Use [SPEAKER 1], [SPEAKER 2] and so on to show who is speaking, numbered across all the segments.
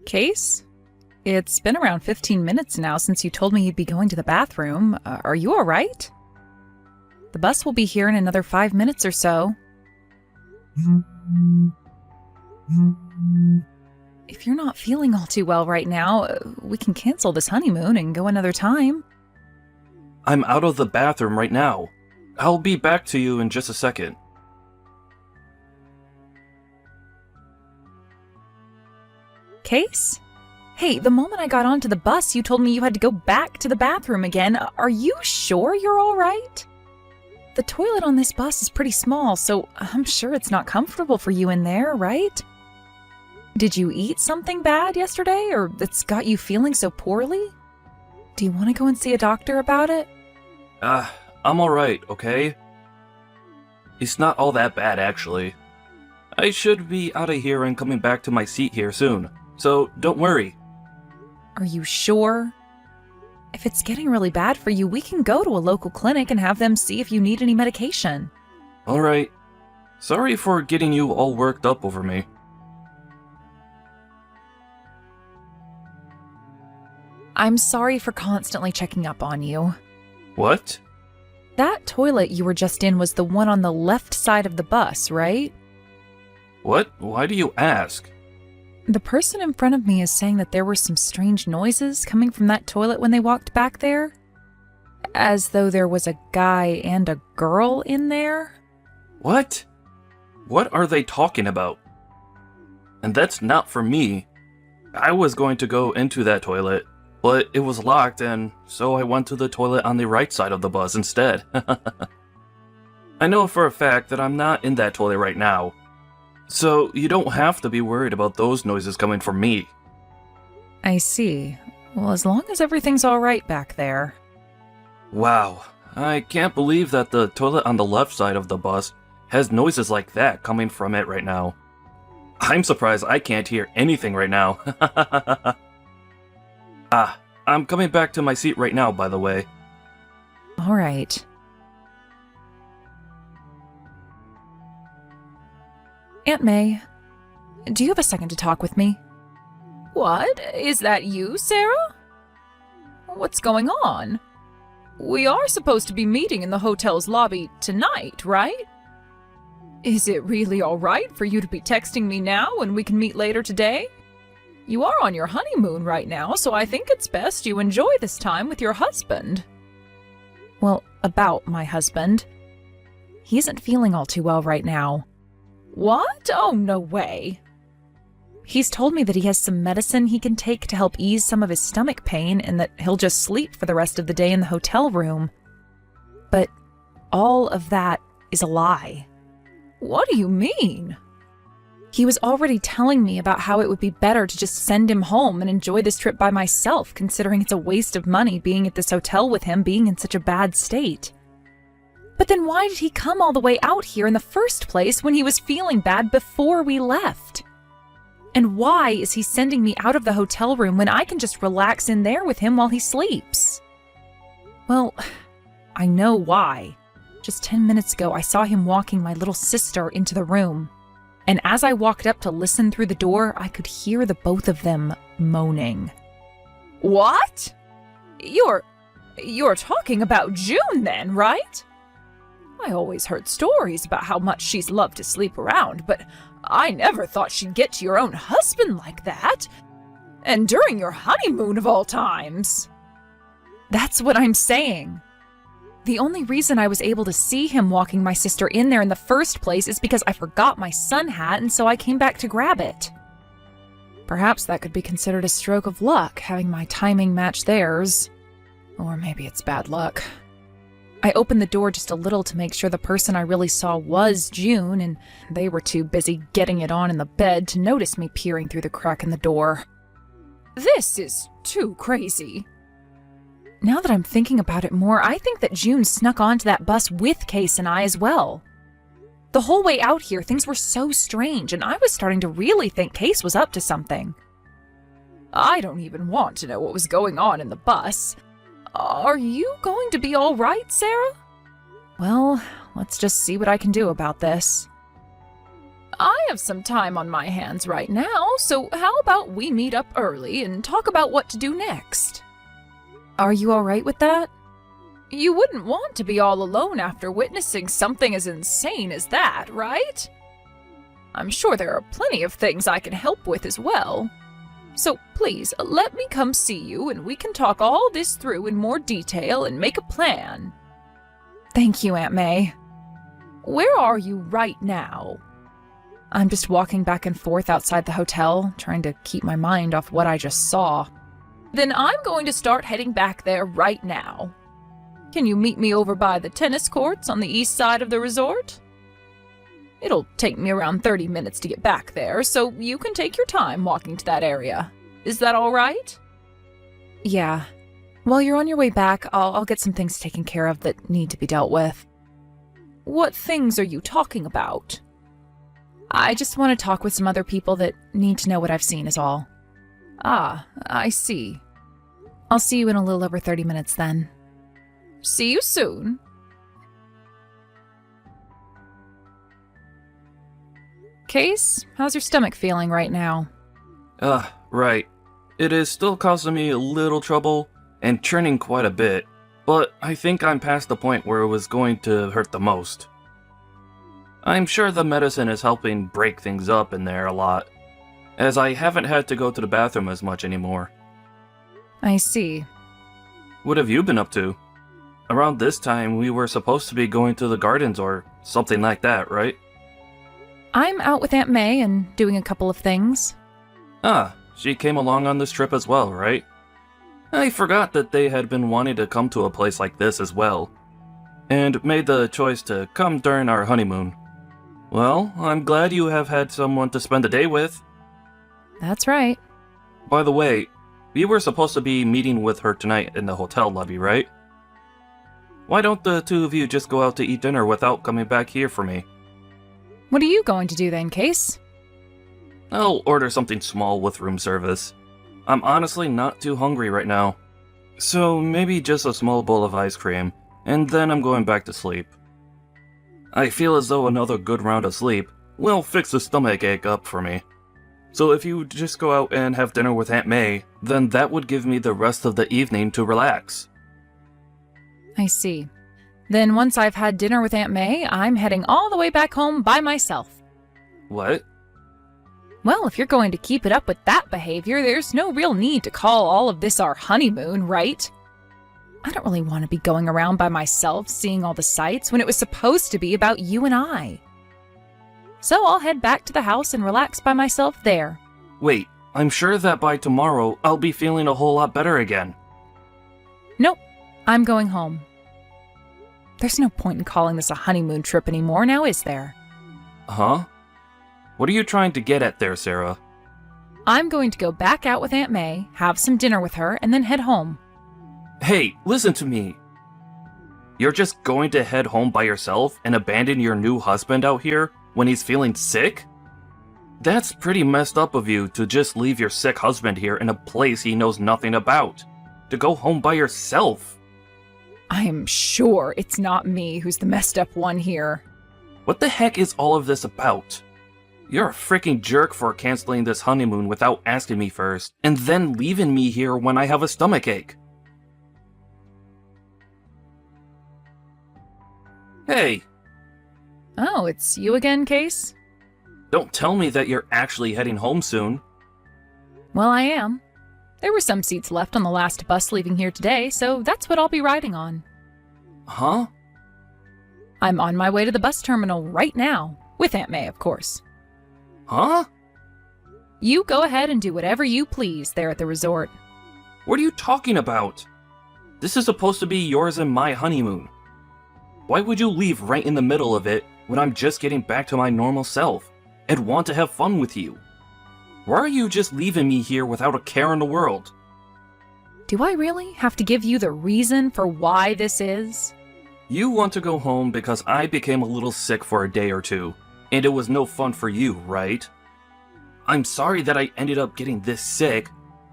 [SPEAKER 1] Case? It's been around 15 minutes now since you told me you'd be going to the bathroom. Are you all right? The bus will be here in another 5 minutes or so. If you're not feeling all too well right now, we can cancel this honeymoon and go another time.
[SPEAKER 2] I'm out of the bathroom right now. I'll be back to you in just a second.
[SPEAKER 1] Case? Hey, the moment I got onto the bus, you told me you had to go back to the bathroom again. Are you sure you're all right? The toilet on this bus is pretty small, so I'm sure it's not comfortable for you in there, right? Did you eat something bad yesterday, or that's got you feeling so poorly? Do you want to go and see a doctor about it?
[SPEAKER 2] I'm alright, okay? It's not all that bad, actually. I should be out of here and coming back to my seat here soon, so don't worry.
[SPEAKER 1] Are you sure? If it's getting really bad for you, we can go to a local clinic and have them see if you need any medication.
[SPEAKER 2] Alright. Sorry for getting you all worked up over me.
[SPEAKER 1] I'm sorry for constantly checking up on you.
[SPEAKER 2] What?
[SPEAKER 1] That toilet you were just in was the one on the left side of the bus, right?
[SPEAKER 2] What? Why do you ask?
[SPEAKER 1] The person in front of me is saying that there were some strange noises coming from that toilet when they walked back there. As though there was a guy and a girl in there.
[SPEAKER 2] What? What are they talking about? And that's not for me. I was going to go into that toilet, but it was locked, and so I went to the toilet on the right side of the bus instead. I know for a fact that I'm not in that toilet right now. So you don't have to be worried about those noises coming from me.
[SPEAKER 1] I see. Well, as long as everything's all right back there.
[SPEAKER 2] Wow, I can't believe that the toilet on the left side of the bus has noises like that coming from it right now. I'm surprised I can't hear anything right now. I'm coming back to my seat right now, by the way.
[SPEAKER 1] All right. Aunt May, do you have a second to talk with me? What? Is that you, Sarah? What's going on? We are supposed to be meeting in the hotel's lobby tonight, right? Is it really all right for you to be texting me now when we can meet later today? You are on your honeymoon right now, so I think it's best you enjoy this time with your husband. Well, about my husband. He isn't feeling all too well right now. What? Oh, no way. He's told me that he has some medicine he can take to help ease some of his stomach pain and that he'll just sleep for the rest of the day in the hotel room. But all of that is a lie. What do you mean? He was already telling me about how it would be better to just send him home and enjoy this trip by myself, considering it's a waste of money being at this hotel with him being in such a bad state. But then why did he come all the way out here in the first place when he was feeling bad before we left? And why is he sending me out of the hotel room when I can just relax in there with him while he sleeps? Well, I know why. Just 10 minutes ago, I saw him walking my little sister into the room. And as I walked up to listen through the door, I could hear the both of them moaning. What? You're talking about June then, right? I always heard stories about how much she's loved to sleep around, but I never thought she'd get to your own husband like that. And during your honeymoon of all times. That's what I'm saying. The only reason I was able to see him walking my sister in there in the first place is because I forgot my sun hat, and so I came back to grab it. Perhaps that could be considered a stroke of luck, having my timing match theirs. Or maybe it's bad luck. I opened the door just a little to make sure the person I really saw was June, and they were too busy getting it on in the bed to notice me peering through the crack in the door. This is too crazy. Now that I'm thinking about it more, I think that June snuck onto that bus with Case and I as well. The whole way out here, things were so strange, and I was starting to really think Case was up to something. I don't even want to know what was going on in the bus. Are you going to be all right, Sarah? Well, let's just see what I can do about this. I have some time on my hands right now, so how about we meet up early and talk about what to do next? Are you alright with that? You wouldn't want to be all alone after witnessing something as insane as that, right? I'm sure there are plenty of things I can help with as well. So please, let me come see you and we can talk all this through in more detail and make a plan. Thank you, Aunt May. Where are you right now? I'm just walking back and forth outside the hotel, trying to keep my mind off what I just saw. Then I'm going to start heading back there right now. Can you meet me over by the tennis courts on the east side of the resort? It'll take me around 30 minutes to get back there, so you can take your time walking to that area. Is that all right? Yeah. While you're on your way back, I'll get some things taken care of that need to be dealt with. What things are you talking about? I just want to talk with some other people that need to know what I've seen is all. Ah, I see. I'll see you in a little over 30 minutes then. See you soon. Case, how's your stomach feeling right now?
[SPEAKER 2] Right. It is still causing me a little trouble and churning quite a bit, but I think I'm past the point where it was going to hurt the most. I'm sure the medicine is helping break things up in there a lot, as I haven't had to go to the bathroom as much anymore.
[SPEAKER 1] I see.
[SPEAKER 2] What have you been up to? Around this time, we were supposed to be going to the gardens or something like that, right?
[SPEAKER 1] I'm out with Aunt May and doing a couple of things.
[SPEAKER 2] Ah, she came along on this trip as well, right? I forgot that they had been wanting to come to a place like this as well, and made the choice to come during our honeymoon. Well, I'm glad you have had someone to spend the day with.
[SPEAKER 1] That's right.
[SPEAKER 2] By the way, we were supposed to be meeting with her tonight in the hotel lobby, right? Why don't the two of you just go out to eat dinner without coming back here for me?
[SPEAKER 1] What are you going to do then, Case?
[SPEAKER 2] I'll order something small with room service. I'm honestly not too hungry right now. So maybe just a small bowl of ice cream, and then I'm going back to sleep. I feel as though another good round of sleep will fix the stomach ache up for me. So if you just go out and have dinner with Aunt May, then that would give me the rest of the evening to relax.
[SPEAKER 1] I see. Then once I've had dinner with Aunt May, I'm heading all the way back home by myself.
[SPEAKER 2] What?
[SPEAKER 1] Well, if you're going to keep it up with that behavior, there's no real need to call all of this our honeymoon, right? I don't really want to be going around by myself seeing all the sights when it was supposed to be about you and I. So I'll head back to the house and relax by myself there.
[SPEAKER 2] Wait, I'm sure that by tomorrow I'll be feeling a whole lot better again.
[SPEAKER 1] Nope, I'm going home. There's no point in calling this a honeymoon trip anymore, now is there?
[SPEAKER 2] Huh? What are you trying to get at there, Sarah?
[SPEAKER 1] I'm going to go back out with Aunt May, have some dinner with her, and then head home.
[SPEAKER 2] Hey, listen to me. You're just going to head home by yourself and abandon your new husband out here when he's feeling sick? That's pretty messed up of you to just leave your sick husband here in a place he knows nothing about. To go home by yourself.
[SPEAKER 1] I am sure it's not me who's the messed up one here.
[SPEAKER 2] What the heck is all of this about? You're a freaking jerk for canceling this honeymoon without asking me first, and then leaving me here when I have a stomachache. Hey!
[SPEAKER 1] Oh, it's you again, Case?
[SPEAKER 2] Don't tell me that you're actually heading home soon.
[SPEAKER 1] Well, I am. There were some seats left on the last bus leaving here today, so that's what I'll be riding on.
[SPEAKER 2] Huh?
[SPEAKER 1] I'm on my way to the bus terminal right now, with Aunt May, of course.
[SPEAKER 2] Huh?
[SPEAKER 1] You go ahead and do whatever you please there at the resort.
[SPEAKER 2] What are you talking about? This is supposed to be yours and my honeymoon. Why would you leave right in the middle of it when I'm just getting back to my normal self and want to have fun with you? Why are you just leaving me here without a care in the world?
[SPEAKER 1] Do I really have to give you the reason for why this is?
[SPEAKER 2] You want to go home because I became a little sick for a day or two, and it was no fun for you, right? I'm sorry that I ended up getting this sick,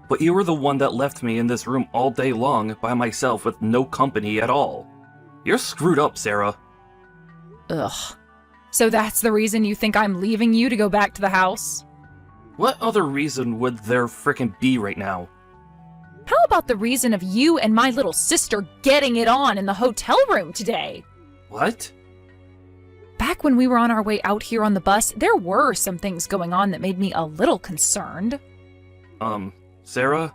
[SPEAKER 2] but you were the one that left me in this room all day long by myself with no company at all. You're screwed up, Sarah.
[SPEAKER 1] Ugh. So that's the reason you think I'm leaving you to go back to the house?
[SPEAKER 2] What other reason would there frickin' be right now?
[SPEAKER 1] How about the reason of you and my little sister getting it on in the hotel room today?
[SPEAKER 2] What?
[SPEAKER 1] Back when we were on our way out here on the bus, there were some things going on that made me a little concerned.
[SPEAKER 2] Sarah?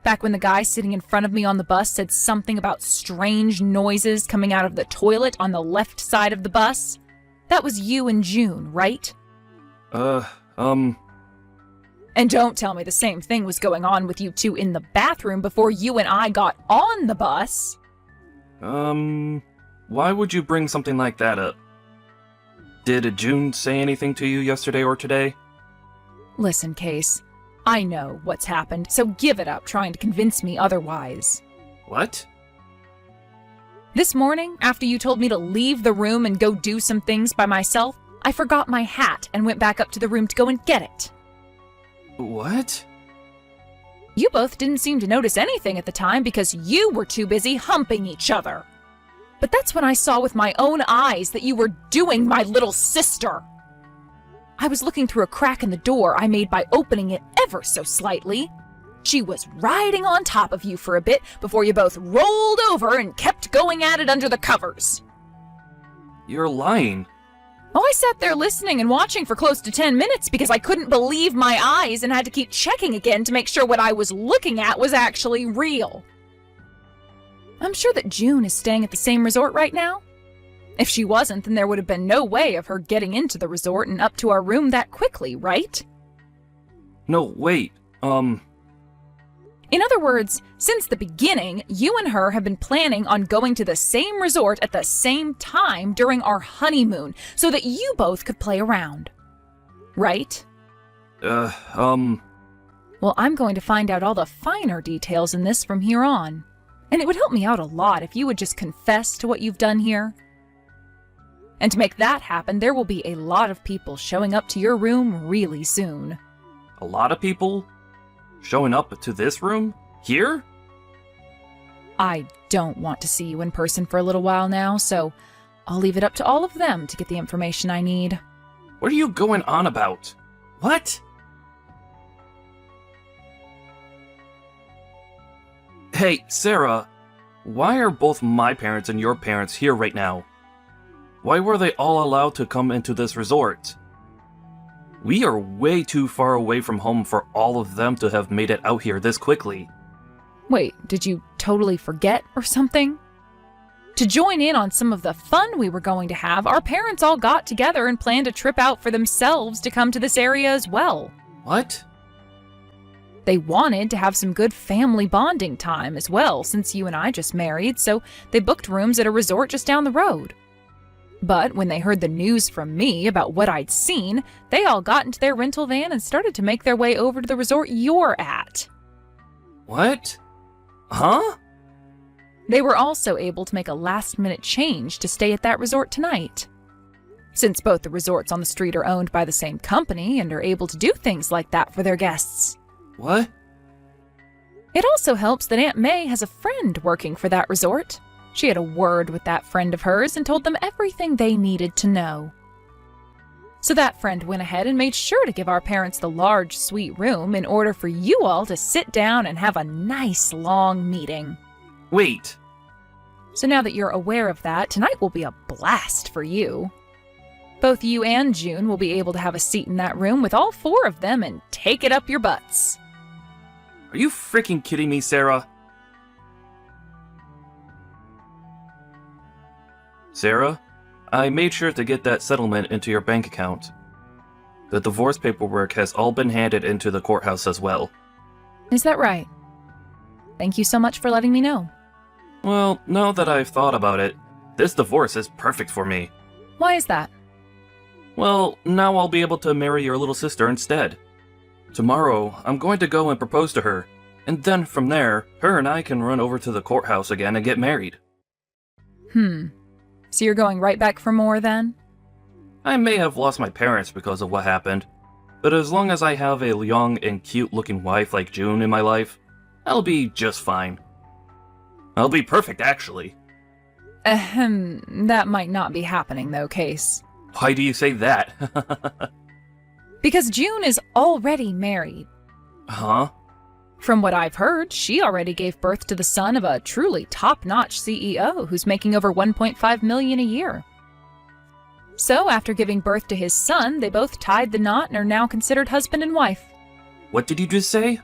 [SPEAKER 1] Back when the guy sitting in front of me on the bus said something about strange noises coming out of the toilet on the left side of the bus. That was you and June, right?
[SPEAKER 2] And
[SPEAKER 1] don't tell me the same thing was going on with you two in the bathroom before you and I got on the bus.
[SPEAKER 2] why would you bring something like that up? Did June say anything to you yesterday or today?
[SPEAKER 1] Listen, Case, I know what's happened, so give it up trying to convince me otherwise.
[SPEAKER 2] What?
[SPEAKER 1] This morning, after you told me to leave the room and go do some things by myself, I forgot my hat and went back up to the room to go and get it.
[SPEAKER 2] What?
[SPEAKER 1] You both didn't seem to notice anything at the time because you were too busy humping each other. But that's when I saw with my own eyes that you were doing my little sister. I was looking through a crack in the door I made by opening it ever so slightly. She was riding on top of you for a bit before you both rolled over and kept going at it under the covers.
[SPEAKER 2] You're lying.
[SPEAKER 1] Oh, I sat there listening and watching for close to 10 minutes because I couldn't believe my eyes and had to keep checking again to make sure what I was looking at was actually real. I'm sure that June is staying at the same resort right now. If she wasn't, then there would have been no way of her getting into the resort and up to our room that quickly, right?
[SPEAKER 2] No, wait,
[SPEAKER 1] In other words, since the beginning, you and her have been planning on going to the same resort at the same time during our honeymoon so that you both could play around. Right?
[SPEAKER 2] Well,
[SPEAKER 1] I'm going to find out all the finer details in this from here on. And it would help me out a lot if you would just confess to what you've done here. And to make that happen, there will be a lot of people showing up to your room really soon.
[SPEAKER 2] a lot of people showing up to this room? Here?
[SPEAKER 1] I don't want to see you in person for a little while now, so I'll leave it up to all of them to get the information I need.
[SPEAKER 2] What are you going on about? What? Hey, Sarah, why are both my parents and your parents here right now? Why were they all allowed to come into this resort? We are way too far away from home for all of them to have made it out here this quickly.
[SPEAKER 1] Wait, did you totally forget or something? To join in on some of the fun we were going to have, our parents all got together and planned a trip out for themselves to come to this area as well.
[SPEAKER 2] What?
[SPEAKER 1] They wanted to have some good family bonding time as well, since you and I just married, so they booked rooms at a resort just down the road. But when they heard the news from me about what I'd seen, they all got into their rental van and started to make their way over to the resort you're at.
[SPEAKER 2] What? Huh?
[SPEAKER 1] They were also able to make a last-minute change to stay at that resort tonight. Since both the resorts on the street are owned by the same company and are able to do things like that for their guests.
[SPEAKER 2] What?
[SPEAKER 1] It also helps that Aunt May has a friend working for that resort. She had a word with that friend of hers and told them everything they needed to know. So that friend went ahead and made sure to give our parents the large suite room in order for you all to sit down and have a nice long meeting.
[SPEAKER 2] Wait.
[SPEAKER 1] So now that you're aware of that, tonight will be a blast for you. Both you and June will be able to have a seat in that room with all four of them and take it up your butts.
[SPEAKER 2] Are you freaking kidding me, Sarah? Sarah, I made sure to get that settlement into your bank account. The divorce paperwork has all been handed into the courthouse as well.
[SPEAKER 1] Is that right? Thank you so much for letting me know.
[SPEAKER 2] Well, now that I've thought about it, this divorce is perfect for me.
[SPEAKER 1] Why is that?
[SPEAKER 2] Well, now I'll be able to marry your little sister instead. Tomorrow, I'm going to go and propose to her, and then from there, her and I can run over to the courthouse again and get married.
[SPEAKER 1] So you're going right back for more then?
[SPEAKER 2] I may have lost my parents because of what happened, but as long as I have a young and cute-looking wife like June in my life, I'll be just fine. I'll be perfect, actually.
[SPEAKER 1] That might not be happening though, Case.
[SPEAKER 2] Why do you say that?
[SPEAKER 1] Because June is already married.
[SPEAKER 2] Huh?
[SPEAKER 1] From what I've heard, she already gave birth to the son of a truly top-notch CEO who's making over $1.5 million a year. So after giving birth to his son, they both tied the knot and are now considered husband and wife.
[SPEAKER 2] What did you just say?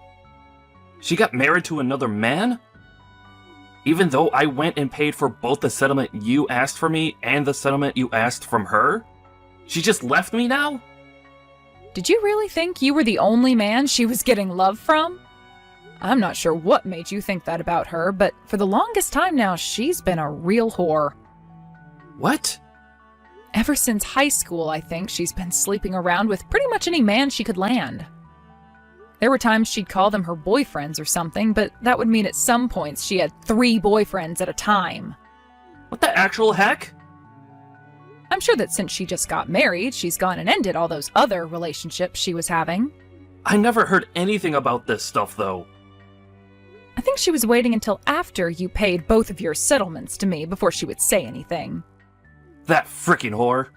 [SPEAKER 2] She got married to another man? Even though I went and paid for both the settlement you asked for me and the settlement you asked from her? She just left me now?
[SPEAKER 1] Did you really think you were the only man she was getting love from? I'm not sure what made you think that about her, but for the longest time now, she's been a real whore.
[SPEAKER 2] What?
[SPEAKER 1] Ever since high school, I think, she's been sleeping around with pretty much any man she could land. There were times she'd call them her boyfriends or something, but that would mean at some points she had 3 boyfriends at a time.
[SPEAKER 2] What the actual heck?
[SPEAKER 1] I'm sure that since she just got married, she's gone and ended all those other relationships she was having.
[SPEAKER 2] I never heard anything about this stuff, though.
[SPEAKER 1] I think she was waiting until after you paid both of your settlements to me before she would say anything.
[SPEAKER 2] That frickin' whore.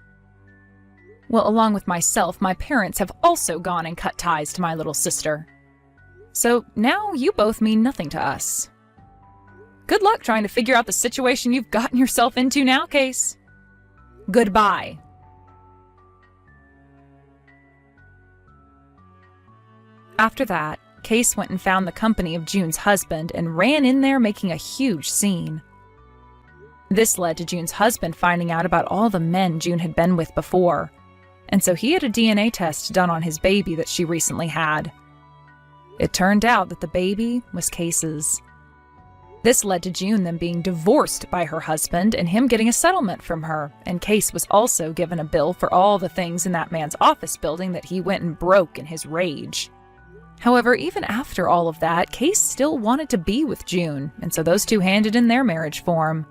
[SPEAKER 1] Well, along with myself, my parents have also gone and cut ties to my little sister. So now you both mean nothing to us. Good luck trying to figure out the situation you've gotten yourself into now, Case. Goodbye. After that, Case went and found the company of June's husband and ran in there making a huge scene. This led to June's husband finding out about all the men June had been with before, and so he had a DNA test done on his baby that she recently had. It turned out that the baby was Case's. This led to June then being divorced by her husband and him getting a settlement from her, and Case was also given a bill for all the things in that man's office building that he went and broke in his rage. However, even after all of that, Case still wanted to be with June, and so those two handed in their marriage form.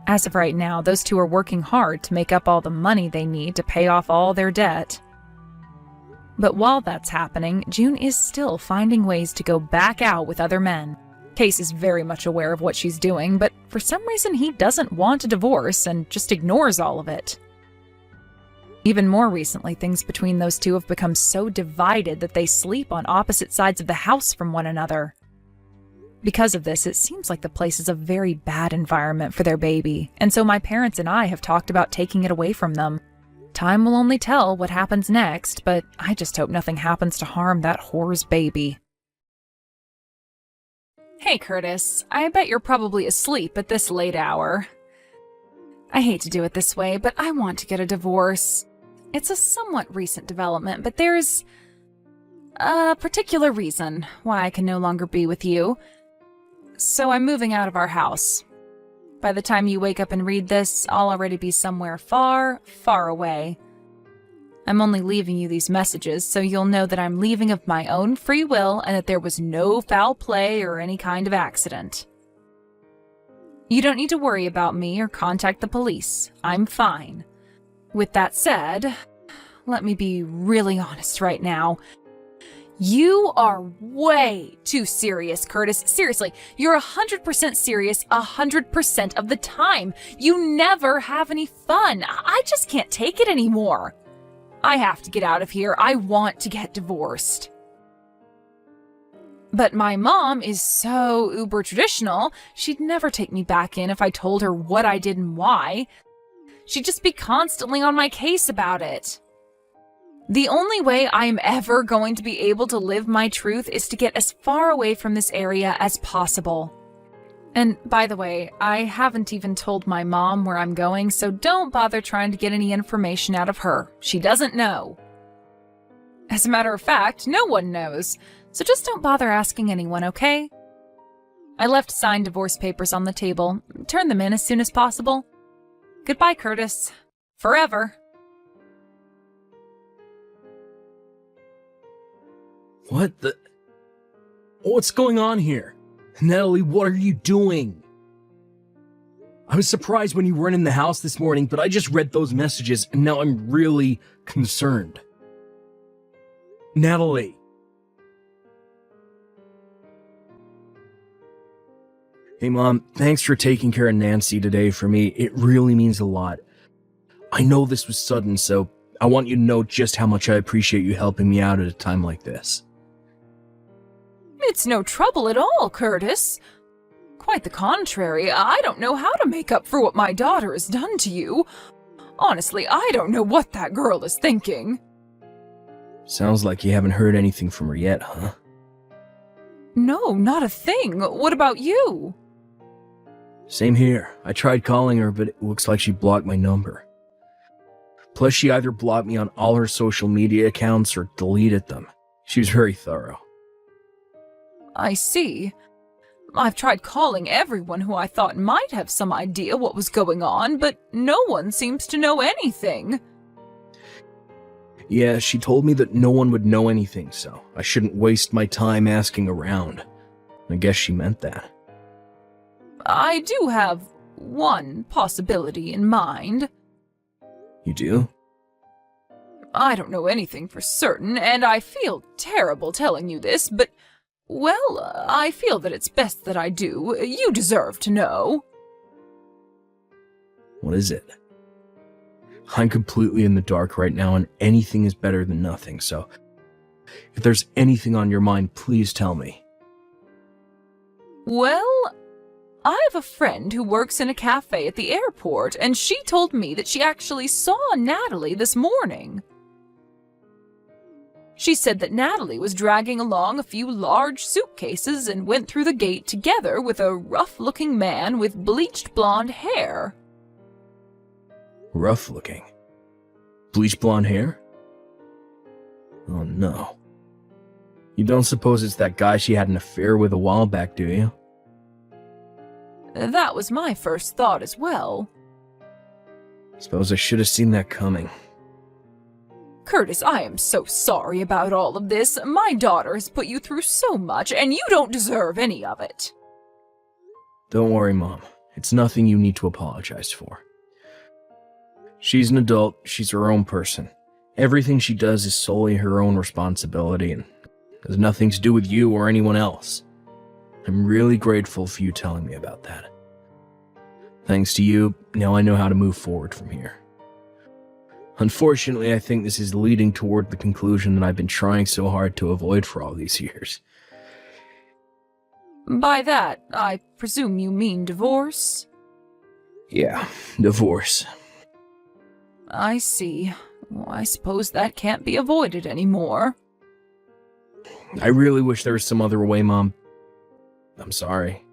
[SPEAKER 1] As of right now, those two are working hard to make up all the money they need to pay off all their debt. But while that's happening, June is still finding ways to go back out with other men. Case is very much aware of what she's doing, but for some reason he doesn't want a divorce and just ignores all of it. Even more recently, things between those two have become so divided that they sleep on opposite sides of the house from one another. Because of this, it seems like the place is a very bad environment for their baby, and so my parents and I have talked about taking it away from them. Time will only tell what happens next, but I just hope nothing happens to harm that whore's baby. Hey, Curtis. I bet you're probably asleep at this late hour. I hate to do it this way, but I want to get a divorce. It's a somewhat recent development, but there's a particular reason why I can no longer be with you. So I'm moving out of our house. By the time you wake up and read this, I'll already be somewhere far, far away. I'm only leaving you these messages so you'll know that I'm leaving of my own free will and that there was no foul play or any kind of accident. You don't need to worry about me or contact the police. I'm fine. With that said, let me be really honest right now. You are way too serious, Curtis. Seriously, you're 100% serious 100% of the time. You never have any fun. I just can't take it anymore. I have to get out of here. I want to get divorced. But my mom is so uber traditional, she'd never take me back in if I told her what I did and why. She'd just be constantly on my case about it. The only way I'm ever going to be able to live my truth is to get as far away from this area as possible. And by the way, I haven't even told my mom where I'm going, so don't bother trying to get any information out of her. She doesn't know. As a matter of fact, no one knows, so just don't bother asking anyone, okay? I left signed divorce papers on the table. Turn them in as soon as possible. Goodbye, Curtis. Forever.
[SPEAKER 3] What the? What's going on here? Natalie, what are you doing? I was surprised when you weren't in the house this morning, but I just read those messages and now I'm really concerned. Natalie. Hey Mom, thanks for taking care of Nancy today for me. It really means a lot. I know this was sudden, so I want you to know just how much I appreciate you helping me out at a time like this.
[SPEAKER 1] It's no trouble at all, Curtis. Quite the contrary, I don't know how to make up for what my daughter has done to you. Honestly, I don't know what that girl is thinking.
[SPEAKER 3] Sounds like you haven't heard anything from her yet, huh?
[SPEAKER 1] No, not a thing. What about you?
[SPEAKER 3] Same here. I tried calling her, but it looks like she blocked my number. Plus, she either blocked me on all her social media accounts or deleted them. She was very thorough.
[SPEAKER 1] I see. I've tried calling everyone who I thought might have some idea what was going on, but no one seems to know anything.
[SPEAKER 3] Yeah, she told me that no one would know anything, so I shouldn't waste my time asking around. I guess she meant that.
[SPEAKER 1] I do have one possibility in mind.
[SPEAKER 3] You do?
[SPEAKER 1] I don't know anything for certain, and I feel terrible telling you this, but, well, I feel that it's best that I do. You deserve to know.
[SPEAKER 3] What is it? I'm completely in the dark right now, and anything is better than nothing, so if there's anything on your mind, please tell me.
[SPEAKER 1] Well, I have a friend who works in a cafe at the airport, and she told me that she actually saw Natalie this morning. She said that Natalie was dragging along a few large suitcases and went through the gate together with a rough-looking man with bleached blonde hair.
[SPEAKER 3] Rough looking? Bleach blonde hair? Oh no. You don't suppose it's that guy she had an affair with a while back, do you?
[SPEAKER 1] That was my first thought as well.
[SPEAKER 3] Suppose I should have seen that coming.
[SPEAKER 1] Curtis, I am so sorry about all of this. My daughter has put you through so much, and you don't deserve any of it.
[SPEAKER 3] Don't worry, Mom. It's nothing you need to apologize for. She's an adult, she's her own person. Everything she does is solely her own responsibility and has nothing to do with you or anyone else. I'm really grateful for you telling me about that. Thanks to you, now I know how to move forward from here. Unfortunately, I think this is leading toward the conclusion that I've been trying so hard to avoid for all these years.
[SPEAKER 1] By that, I presume you mean divorce?
[SPEAKER 3] Yeah, divorce.
[SPEAKER 1] I see. Well, I suppose that can't be avoided anymore.
[SPEAKER 3] I really wish there was some other way, Mom. I'm sorry.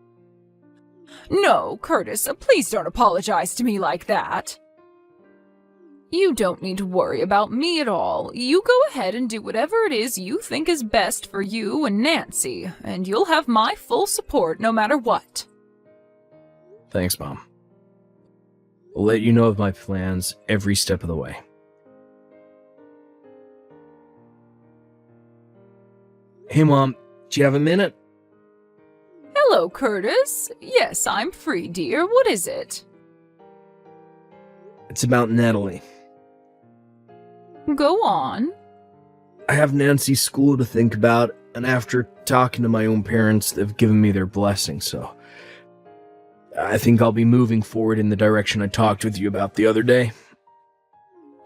[SPEAKER 1] No, Curtis, please don't apologize to me like that. You don't need to worry about me at all. You go ahead and do whatever it is you think is best for you and Nancy, and you'll have my full support no matter what.
[SPEAKER 3] Thanks, Mom. I'll let you know of my plans every step of the way. Hey, Mom, do you have a minute?
[SPEAKER 1] Hello, Curtis. Yes, I'm free, dear. What is it?
[SPEAKER 3] It's about Natalie.
[SPEAKER 1] Go on.
[SPEAKER 3] I have Nancy's school to think about, and after talking to my own parents, they've given me their blessing, so I think I'll be moving forward in the direction I talked with you about the other day.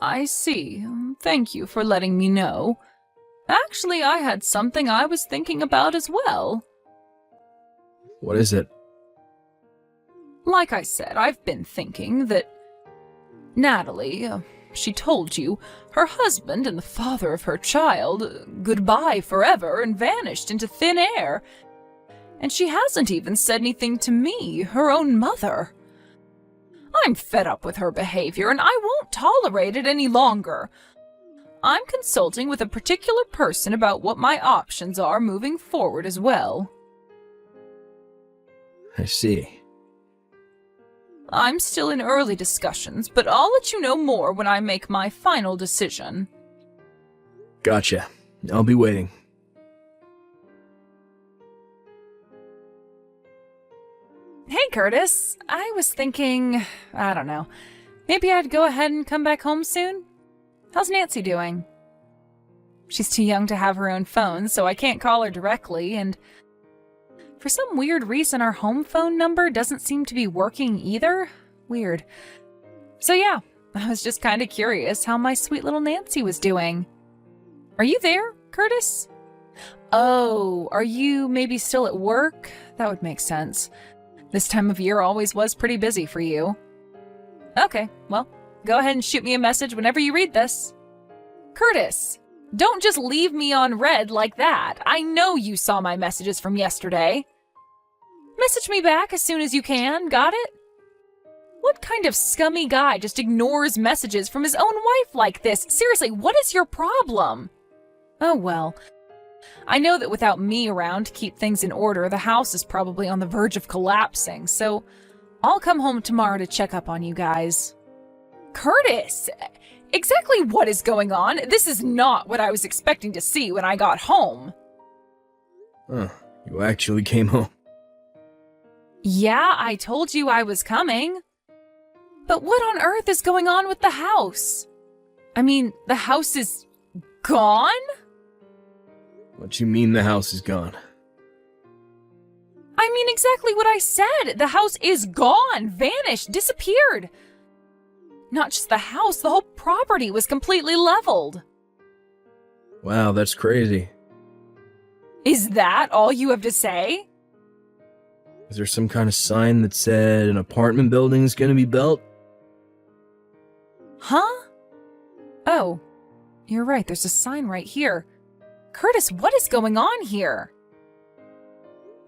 [SPEAKER 1] I see. Thank you for letting me know. Actually, I had something I was thinking about as well.
[SPEAKER 3] What is it?
[SPEAKER 1] Like I said, I've been thinking that Natalie, she told you, her husband and the father of her child, goodbye forever and vanished into thin air. And she hasn't even said anything to me, her own mother. I'm fed up with her behavior, and I won't tolerate it any longer. I'm consulting with a particular person about what my options are moving forward as well.
[SPEAKER 3] I see.
[SPEAKER 1] I'm still in early discussions, but I'll let you know more when I make my final decision.
[SPEAKER 3] Gotcha. I'll be waiting.
[SPEAKER 1] Hey, Curtis. I was thinking, I don't know, maybe I'd go ahead and come back home soon? How's Nancy doing? She's too young to have her own phone, so I can't call her directly, and for some weird reason our home phone number doesn't seem to be working either. Weird. So yeah, I was just kind of curious how my sweet little Nancy was doing. Are you there, Curtis? Oh, are you maybe still at work? That would make sense. This time of year always was pretty busy for you. Okay, well, go ahead and shoot me a message whenever you read this. Curtis, don't just leave me on red like that. I know you saw my messages from yesterday. Message me back as soon as you can, got it? What kind of scummy guy just ignores messages from his own wife like this? Seriously, what is your problem? Oh well. I know that without me around to keep things in order, the house is probably on the verge of collapsing, so I'll come home tomorrow to check up on you guys. Curtis! Exactly what is going on? This is not what I was expecting to see when I got home.
[SPEAKER 3] Huh, you actually came home.
[SPEAKER 1] Yeah, I told you I was coming. But what on earth is going on with the house? I mean, the house is gone?
[SPEAKER 3] What you mean the house is gone?
[SPEAKER 1] I mean exactly what I said. The house is gone, vanished, disappeared. Not just the house, the whole property was completely leveled.
[SPEAKER 3] Wow, that's crazy.
[SPEAKER 1] Is that all you have to say?
[SPEAKER 3] Is there some kind of sign that said an apartment building is gonna be built?
[SPEAKER 1] Huh? Oh, you're right, there's a sign right here. Curtis, what is going on here?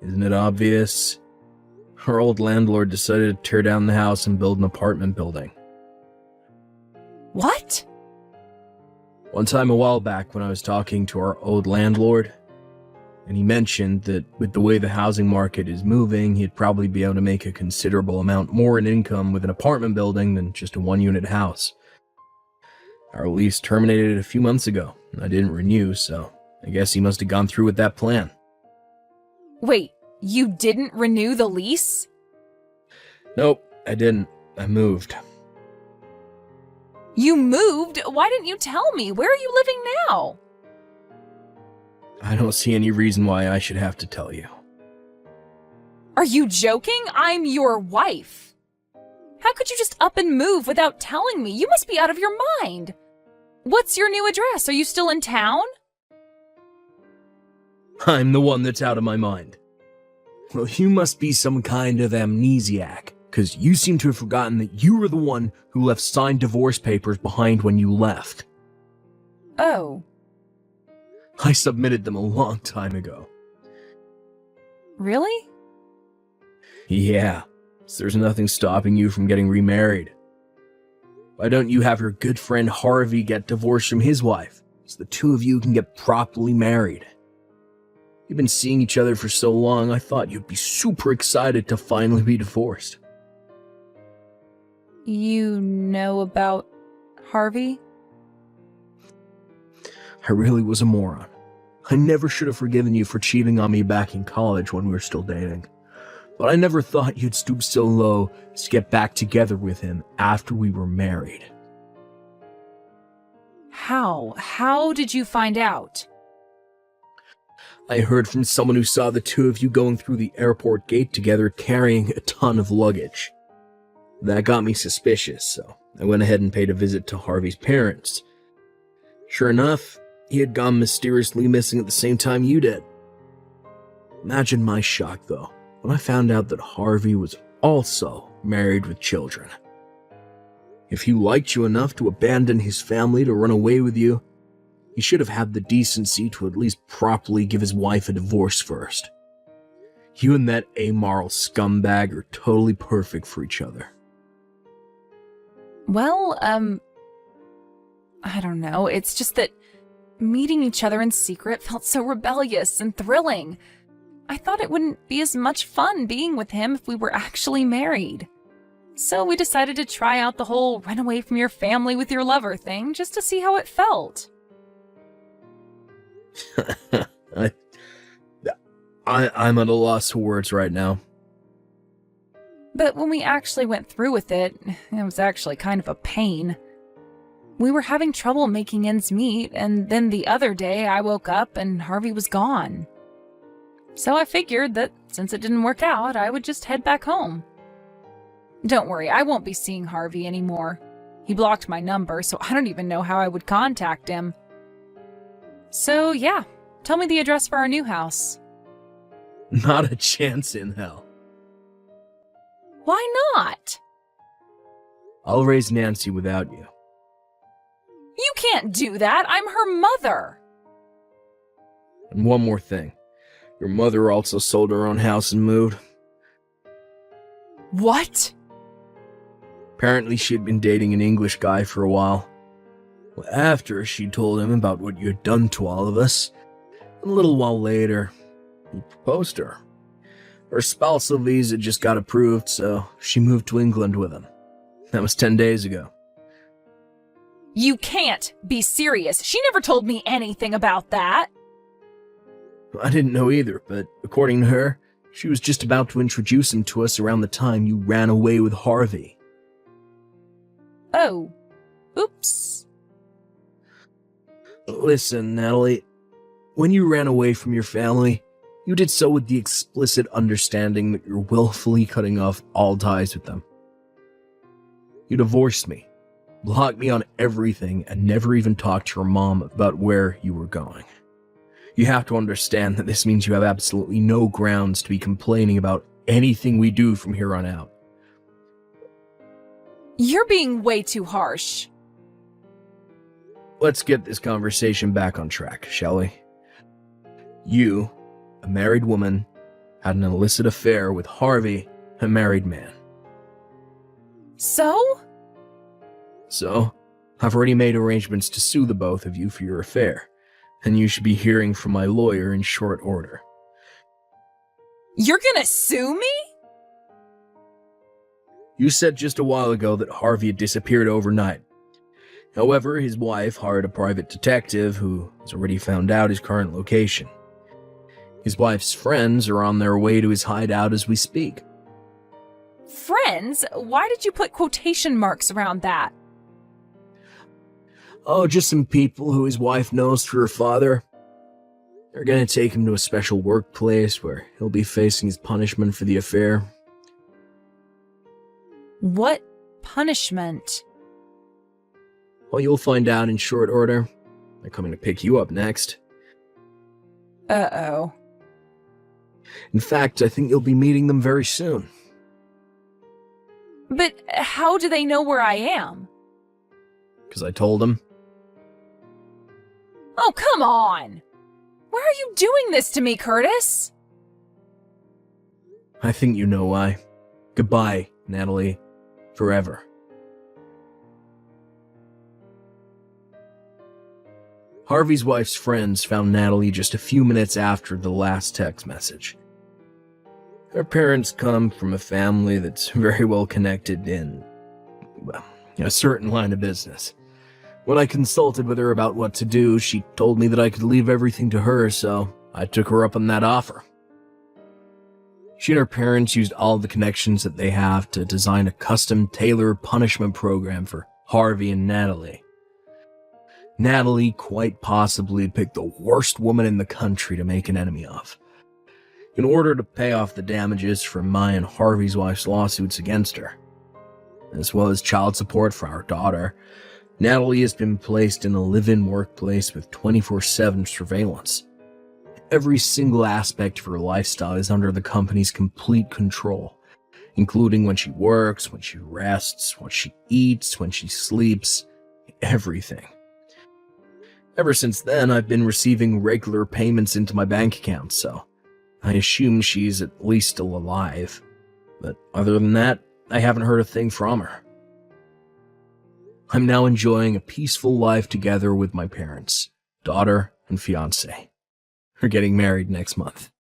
[SPEAKER 3] Isn't it obvious? Our old landlord decided to tear down the house and build an apartment building.
[SPEAKER 1] What?
[SPEAKER 3] One time a while back when I was talking to our old landlord, and he mentioned that with the way the housing market is moving, he'd probably be able to make a considerable amount more in income with an apartment building than just a one-unit house. Our lease terminated a few months ago, and I didn't renew, so I guess he must have gone through with that plan.
[SPEAKER 1] Wait, you didn't renew the lease?
[SPEAKER 3] Nope, I didn't. I moved.
[SPEAKER 1] You moved? Why didn't you tell me? Where are you living now?
[SPEAKER 3] I don't see any reason why I should have to tell you.
[SPEAKER 1] Are you joking? I'm your wife. How could you just up and move without telling me? You must be out of your mind. What's your new address? Are you still in town?
[SPEAKER 3] I'm the one that's out of my mind. Well, you must be some kind of amnesiac, because you seem to have forgotten that you were the one who left signed divorce papers behind when you left.
[SPEAKER 1] Oh.
[SPEAKER 3] I submitted them a long time ago.
[SPEAKER 1] Really?
[SPEAKER 3] Yeah, so there's nothing stopping you from getting remarried. Why don't you have your good friend Harvey get divorced from his wife, so the two of you can get properly married? You've been seeing each other for so long, I thought you'd be super excited to finally be divorced.
[SPEAKER 1] You know about Harvey?
[SPEAKER 3] I really was a moron. I never should have forgiven you for cheating on me back in college when we were still dating. But I never thought you'd stoop so low as to get back together with him after we were married.
[SPEAKER 1] How? How did you find out?
[SPEAKER 3] I heard from someone who saw the two of you going through the airport gate together carrying a ton of luggage. That got me suspicious, so I went ahead and paid a visit to Harvey's parents. Sure enough, he had gone mysteriously missing at the same time you did. Imagine my shock, though, when I found out that Harvey was also married with children. If he liked you enough to abandon his family to run away with you, he should have had the decency to at least properly give his wife a divorce first. You and that amoral scumbag are totally perfect for each other.
[SPEAKER 1] Well, I don't know. It's just that meeting each other in secret felt so rebellious and thrilling. I thought it wouldn't be as much fun being with him if we were actually married. So we decided to try out the whole run away from your family with your lover thing just to see how it felt.
[SPEAKER 3] I'm at a loss for words right now.
[SPEAKER 1] But when we actually went through with it, it was actually kind of a pain. We were having trouble making ends meet, and then the other day I woke up and Harvey was gone. So I figured that since it didn't work out, I would just head back home. Don't worry, I won't be seeing Harvey anymore. He blocked my number, so I don't even know how I would contact him. So, yeah, tell me the address for our new house.
[SPEAKER 3] Not a chance in hell.
[SPEAKER 1] Why not?
[SPEAKER 3] I'll raise Nancy without you.
[SPEAKER 1] You can't do that. I'm her mother.
[SPEAKER 3] And one more thing. Your mother also sold her own house and moved.
[SPEAKER 1] What?
[SPEAKER 3] Apparently she'd been dating an English guy for a while. Well, after she told him about what you had done to all of us, and a little while later, he proposed to her. Her spousal visa just got approved, so she moved to England with him. That was 10 days ago.
[SPEAKER 1] You can't be serious. She never told me anything about that.
[SPEAKER 3] I didn't know either, but according to her, she was just about to introduce him to us around the time you ran away with Harvey.
[SPEAKER 1] Oh. Oops.
[SPEAKER 3] Listen, Natalie, when you ran away from your family, you did so with the explicit understanding that you're willfully cutting off all ties with them. You divorced me, blocked me on everything, and never even talked to your mom about where you were going. You have to understand that this means you have absolutely no grounds to be complaining about anything we do from here on out.
[SPEAKER 1] You're being way too harsh.
[SPEAKER 3] Let's get this conversation back on track, shall we? You, a married woman, had an illicit affair with Harvey, a married man.
[SPEAKER 1] So?
[SPEAKER 3] So, I've already made arrangements to sue the both of you for your affair, and you should be hearing from my lawyer in short order.
[SPEAKER 1] You're gonna sue me?
[SPEAKER 3] You said just a while ago that Harvey had disappeared overnight. However, his wife hired a private detective who has already found out his current location. His wife's friends are on their way to his hideout as we speak.
[SPEAKER 1] Friends? Why did you put quotation marks around that?
[SPEAKER 3] Oh, just some people who his wife knows through her father. They're gonna take him to a special workplace where he'll be facing his punishment for the affair.
[SPEAKER 1] What punishment?
[SPEAKER 3] Well, you'll find out in short order. They're coming to pick you up next.
[SPEAKER 1] Uh-oh.
[SPEAKER 3] In fact, I think you'll be meeting them very soon.
[SPEAKER 1] But how do they know where I am?
[SPEAKER 3] Because I told them.
[SPEAKER 1] Oh, come on! Why are you doing this to me, Curtis?
[SPEAKER 3] I think you know why. Goodbye, Natalie. Forever. Harvey's wife's friends found Natalie just a few minutes after the last text message. Her parents come from a family that's very well connected in, well, a certain line of business. When I consulted with her about what to do, she told me that I could leave everything to her, so I took her up on that offer. She and her parents used all the connections that they have to design a custom tailored punishment program for Harvey and Natalie. Natalie quite possibly picked the worst woman in the country to make an enemy of. In order to pay off the damages from my and Harvey's wife's lawsuits against her, as well as child support for our daughter, Natalie has been placed in a live-in workplace with 24/7 surveillance. Every single aspect of her lifestyle is under the company's complete control, including when she works, when she rests, what she eats, when she sleeps, everything. Ever since then, I've been receiving regular payments into my bank account, so I assume she's at least still alive. But other than that, I haven't heard a thing from her. I'm now enjoying a peaceful life together with my parents, daughter, and fiancé. We're getting married next month.